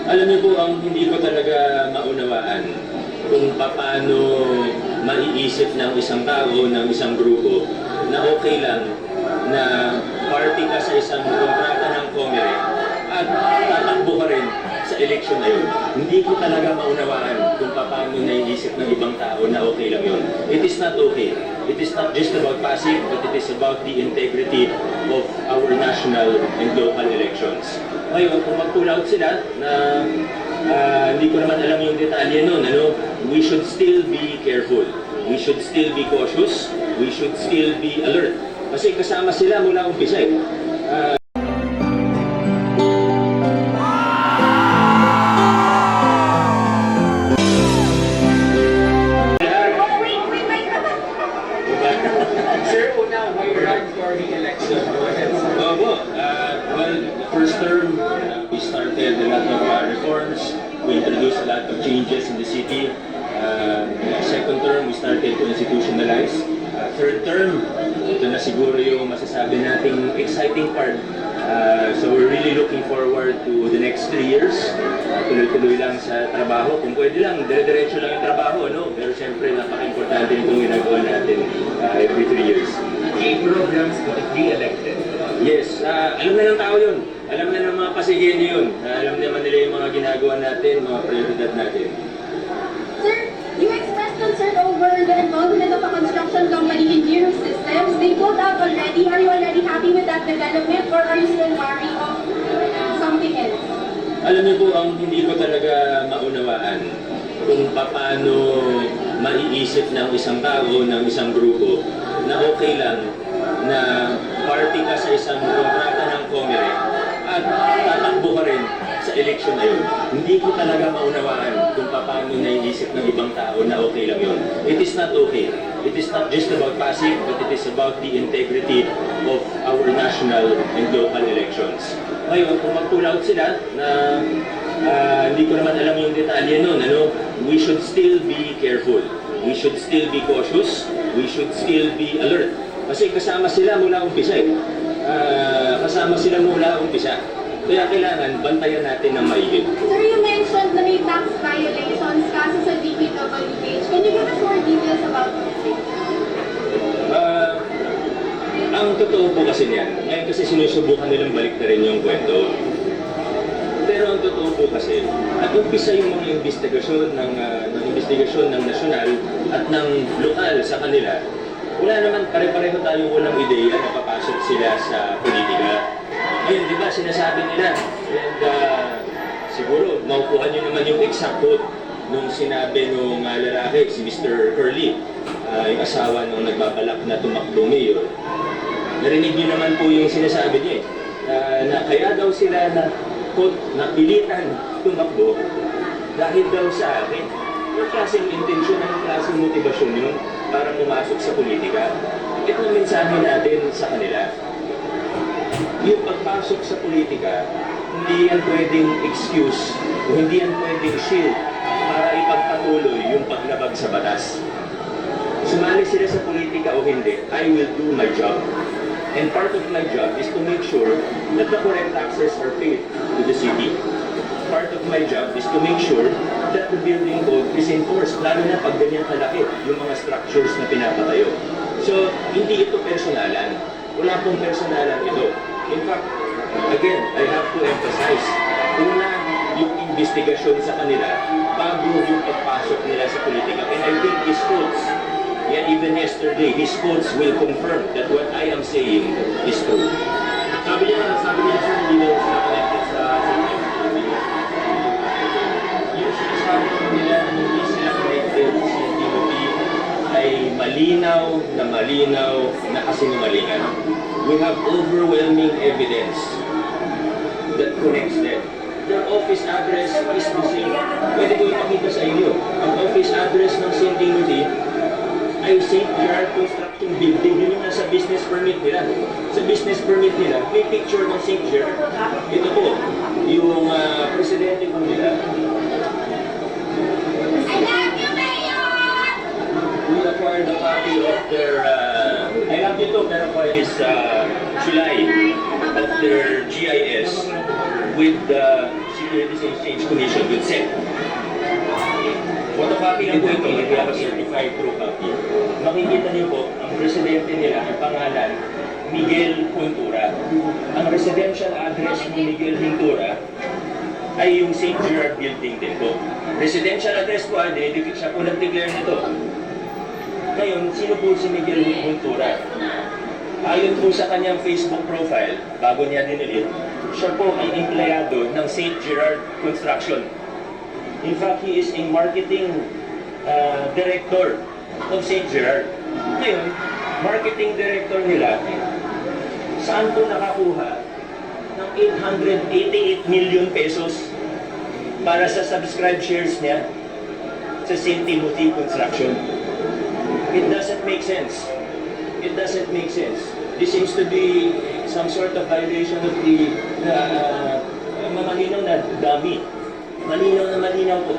Alam niyo po, ang hindi ko talaga maunawaan kung paano maiisip ng isang tao, ng isang grupo, na okay lang na party ka sa isang kontrata ng Comelec at tatakbo ka rin sa eleksyon na yun. Hindi ko talaga maunawaan kung paano naiisip ng ibang tao na okay lang yun. It is not okay. It is not just about passing, but it is about the integrity of our national and local elections. Ngayon, kung mag-pull out sila na hindi ko naman alam yung detalye nun, we should still be careful. We should still be cautious. We should still be alert. Kasi kasama sila mula umpisa eh. Sir, una, why run for re-election? Go ahead, sir. Well, first term, we started a lot of reforms. We introduced a lot of changes in the city. Second term, we started to institutionalize. Third term, ito na siguro yung masasabi nating exciting part. So we're really looking forward to the next 3 years. Tuloy-tuloy lang sa trabaho. Kung pwede lang, dire-diretso lang yung trabaho, no? Pero siyempre, napaka-importante itong ginagawa natin every 3 years. 8 programs to be re-elected. Yes, alam na ng tao yun. Alam na ng mga pasigeno yun. Alam naman nila yung mga ginagawa natin, mga prioridad natin. Sir, you expressed concern over the involvement of a construction company in Giro Systems. They pulled out already. Are you already happy with that development or are you still worried of something else? Alam niyo po, ang hindi ko talaga maunawaan kung paano maiisip ng isang tao, ng isang grupo, na okay lang na party ka sa isang kontrata ng Comelec at tatakbo ka rin sa eleksyon na yun. Hindi ko talaga maunawaan kung paano naiisip ng ibang tao na okay lang yun. It is not okay. It is not just about passing, but it is about the integrity of our national and local elections. Ngayon, kung mag-pull out sila na hindi ko naman alam yung detalye nun, we should still be careful. We should still be cautious. We should still be alert. Kasi kasama sila mula umpisa eh. Kasama sila mula umpisa. Kaya kailangan bantayan natin ng maigit. Sir, you mentioned na may tax violations kaso sa DPWH. Can you give us more details about this? Ang totoo po kasi niyan, ngayon kasi sinusubukan nilang balik na rin yung kwento. Pero ang totoo po kasi, nag-umpisa yung mga investigasyon ng nasyonal at ng lokal sa kanila. Wala naman, pare-pareho tayo walang ideya na papasok sila sa politika. Ngayon, di ba, sinasabi nila, and siguro, maupuhan nyo naman yung exact quote nung sinabi nung lalaki, si Mr. Curly, yung asawa nung nagbabalak na tumakbo mayor. Narinig nyo naman po yung sinasabi niya na kaya daw sila na, quote, napilitan tumakbo dahil daw sa akin. Anong klaseng intensyon, anong klaseng motivasyon yun para pumasok sa politika? Ito ang mensahe natin sa kanila. Yung pagpasok sa politika, hindi yan pwedeng excuse o hindi yan pwedeng shield para ipagpatuloy yung paglabag sa batas. Sumali sila sa politika o hindi, I will do my job. And part of my job is to make sure that the correct taxes are paid to the city. Part of my job is to make sure that the building code is enforced, lalo na pag ganyan kalaki yung mga structures na pinapatayo. So, hindi ito personalan. Wala pong personalan ito. In fact, again, I have to emphasize, una, yung investigasyon sa kanila bago yung pagpasok nila sa politika. And I think his quotes, even yesterday, his quotes will confirm that what I am saying is true. Sabi niya, sir, hindi daw sila connected sa CCTV. Yung sinasabi nila na hindi sila connected sa CCTV ay malinaw na kasinungalingan. We have overwhelming evidence that connects them. Their office address is the same. Pwede ko ipakita sa inyo. Ang office address ng St. Timothy ay St. Gerard Construction Building. Yun yung nasa business permit nila. Sa business permit nila, may picture ng St. Gerard. Ito po, yung presidente po nila. We acquired a copy of their, I have dito, pero po is July of their GIS with the Securities and Exchange Exchange Commission will set. Photocopy lang po ito, hindi ako certified true copy. Makikita niyo po, ang presidente nila, ang pangalan, Miguel Ventura. Ang residential address ni Miguel Ventura ay yung St. Gerard Building din po. Residential address po, dinidikit siya po nag-declare nito. Ngayon, sino po si Miguel Ventura? Ayon po sa kanyang Facebook profile, bago niya dinelete, siya po ay empleyado ng St. Gerard Construction. In fact, he is a marketing director of St. Gerard. Ngayon, marketing director nila, saan po nakakuha ng 888 million pesos para sa subscribe shares niya sa St. Timothy Construction? It doesn't make sense. It doesn't make sense. This seems to be some sort of violation of the malinaw na dami. Malinaw na malinaw po.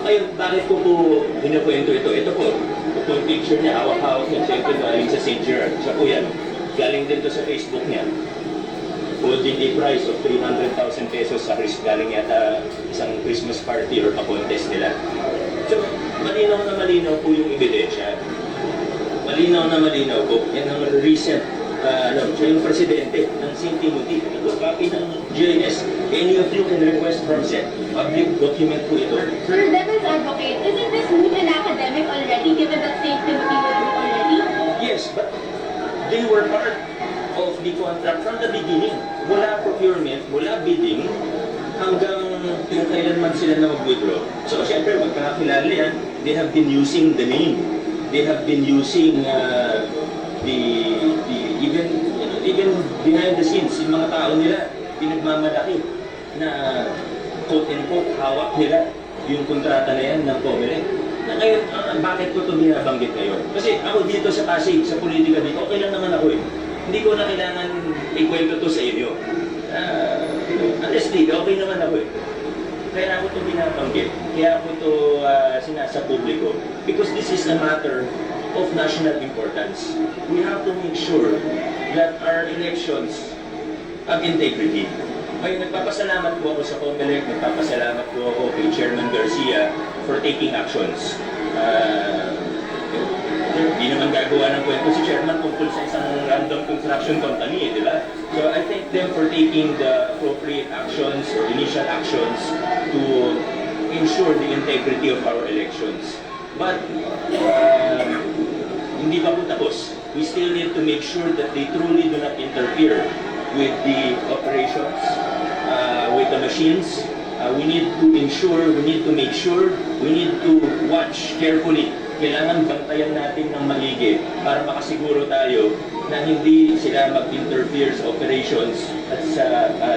Ngayon, bakit ko po pinakwento ito? Ito po yung picture niya, hawak-hawak niya. Siyempre galing sa St. Gerard. Siya po yan. Galing din to sa Facebook niya. Holding a price of 300,000 pesos sa galing yata isang Christmas party or pa-contest nila. So, malinaw na malinaw po yung ebidensya. Malinaw na malinaw po. Yan ang recent, siya yung presidente ng St. Timothy. Ito, copy ng GIS. Any of you can request from SEC. Public document po ito. Sir, devil's advocate, isn't this moot and academic already, given that St. Timothy was moot already? Yes, but they were part of the contract from the beginning. Mula procurement, mula bidding, hanggang kung kailanman sila na mag-withdraw. So, syempre, magkakakilala yan. They have been using the name. They have been using even behind the scenes, yung mga tao nila, pinagmamalaki na quote-unquote, hawak nila yung kontrata na yan ng COMELEC. Na ngayon, bakit ko ito binabanggit ngayon? Kasi ako dito sa Pasig, sa politika dito, okay lang naman ako eh. Hindi ko na kailangan ikwento to sa inyo. Honestly, okay naman ako eh. Kaya ako ito binabanggit. Kaya ako ito sinasa publiko. Because this is a matter of national importance. We have to make sure that our elections have integrity. Ngayon, nagpapasalamat po ako sa COMELEC, nagpapasalamat po ako kay Chairman Garcia for taking actions. Hindi naman gagawa ng kwento si Chairman tungkol sa isang random construction company, di ba? So I thank them for taking the appropriate actions or initial actions to ensure the integrity of our elections. But hindi pa po tapos. We still need to make sure that they truly do not interfere with the operations, with the machines. We need to ensure, we need to make sure, we need to watch carefully. Kailangan bantayan natin ng maigi para makasiguro tayo na hindi sila mag-interfere sa operations at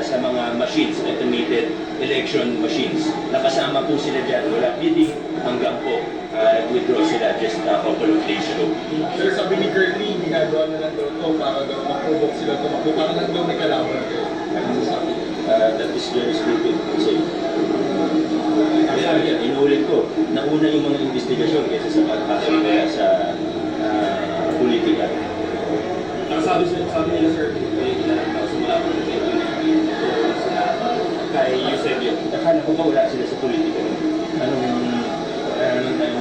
sa mga machines, automated election machines. Nakasama po sila dyan, wala bidding hanggang po withdraw sila just a couple of days ago. Sir, sabi ni Curly, ginagawa na lang daw ito para daw mag-provoke sila tumakbo. Para lang daw may kalaban kayo. Ano sasabi? That is very stupid to say. Kaya inulit ko, nauna yung mga investigasyon kaysa sa pagpasok nila sa politika. Ang sabi nila, sir, kailangan daw sumula ko ng Kay Eusebio, akala ko ba wala sila sa politika? Anong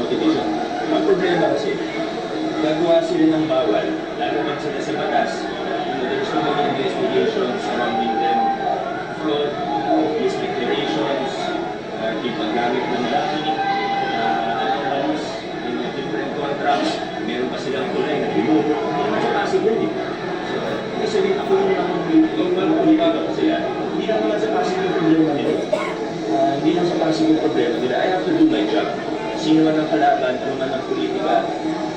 motivation? Ang problema kasi, gagawa sila ng bawal, lalabag sila sa batas. There's so many investigations surrounding them, fraud, misdeclarations, paggamit ng laki, loans, in different contracts, meron pa silang tulay na remove. Hindi naman sa possible eh. So, ibig sabihin ako yung politika ko sila, hindi lang naman sa possible problema nila. Hindi lang sa possible problema nila. I have to do my job. Sino man ang kalaban, ano man ang politika,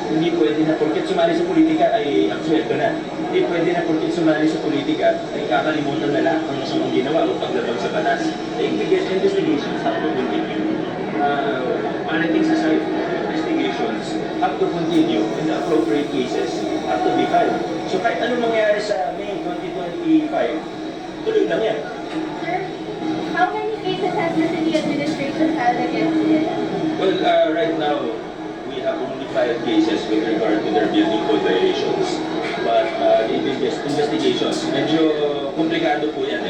hindi pwede na porket sumali sa politika ay absuelto na. Hindi pwede na porket sumali sa politika ay kakalimutan na lang ang masamang ginawa o paglabag sa batas. The investigations have to continue. Politics aside, investigations have to continue and the appropriate cases have to be filed. So kahit anong mangyari sa May 2025, tuloy lang yan. Sir, how many cases has the city administration filed against it? Well, right now, we have only 5 cases with regard to their building code violations. But investigations, medyo komplikado po yan,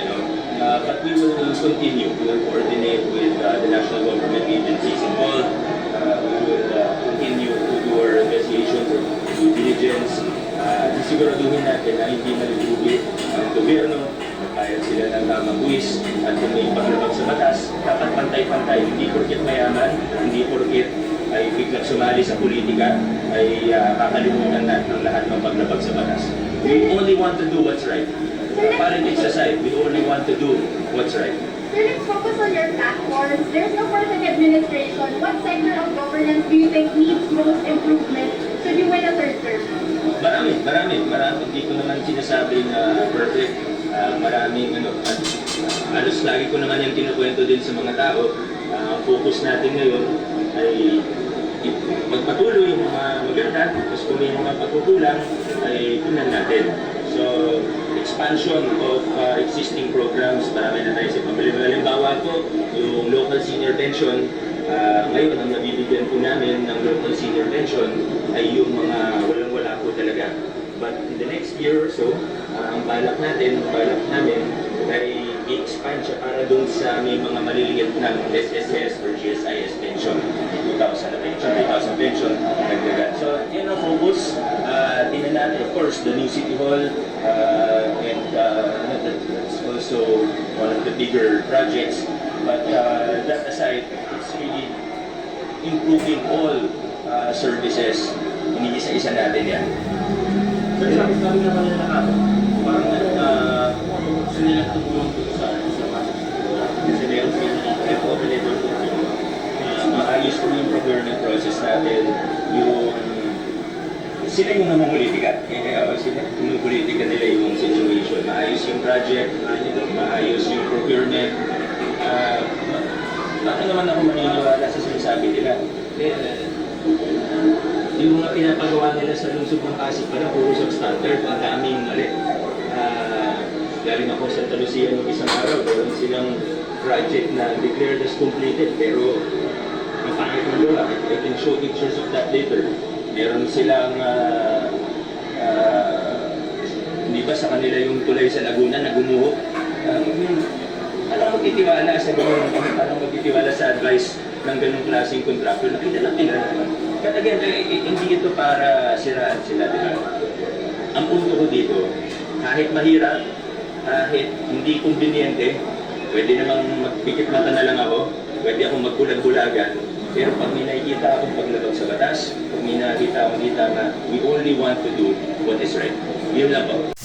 but we will continue. We will coordinate national government agencies involved. We will continue to do our investigation for due diligence. Sisiguraduhin natin na hindi malulugi ang gobyerno, magbayad sila ng tamang buwis, at kung may paglabag sa batas, dapat pantay-pantay. Hindi porket mayaman, hindi porket ay biglang sumali sa politika, ay kakalimutan na ang lahat ng paglabag sa batas. We only want to do what's right. Politics aside, we only want to do what's right. Sir, let's focus on your platforms. There's no perfect administration. What sector of governance do you think needs most improvement should you win a third term? Marami. Hindi ko naman sinasabi na perfect. Maraming halos lagi ko naman yung kinukwento din sa mga tao. Ang focus natin ngayon ay magpatuloy yung mga maganda, tapos kung may mga pagkukulang ay tunan natin. So, expansion of existing programs, marami na tayo sa pamilya. Halimbawa po, yung local senior pension, ngayon ang nabibigyan po namin ng local senior pension ay yung mga walang-wala po talaga. But in the next year or so, ang balak namin ay i-expand siya para doon sa may mga maliliit ng SSS or GSIS pension, 2,000 na pension, 3,000 pension, nagdagan. So, yan ang focus. Tingnan natin, of course, the new City Hall, and that's also one of the bigger projects. But that aside, it's really improving all services. Iniisa-isa natin yan. Sir, sabi naman nila na parang gusto nila tumulong dito sa Kasi meron pinaka-coordinator po maayos po yung procurement process natin, yung sila yung namumulitika. Sila namumulitika nila yung situation. Maayos yung project, maayos yung procurement. Bakit naman ako maniniwala sa sinasabi nila? Yung mga pinapagawa nila sa lungsod ng Pasig pala, puro substandard, ang daming mali. Galing ako sa Santa Lucia ng isang araw, meron silang project na declared as completed, pero ang pangit ng luwa. I can show pictures of that later. Meron silang, hindi ba sa kanila yung tulay sa Laguna na gumuho? Alam magtitiwala sa ganun, alam magtitiwala sa advice ng ganung klaseng contractor na kinalaki na naman. But again, hindi ito para siraan sila, di ba? Ang punto ko dito, kahit mahirap, kahit hindi conveniente, pwede namang magpikit mata na lang ako, pwede akong magbulag-bulagan, pero pag may nakikita akong paglabag sa batas, pag may nakikita akong kita na we only want to do what is right. Yun lang po.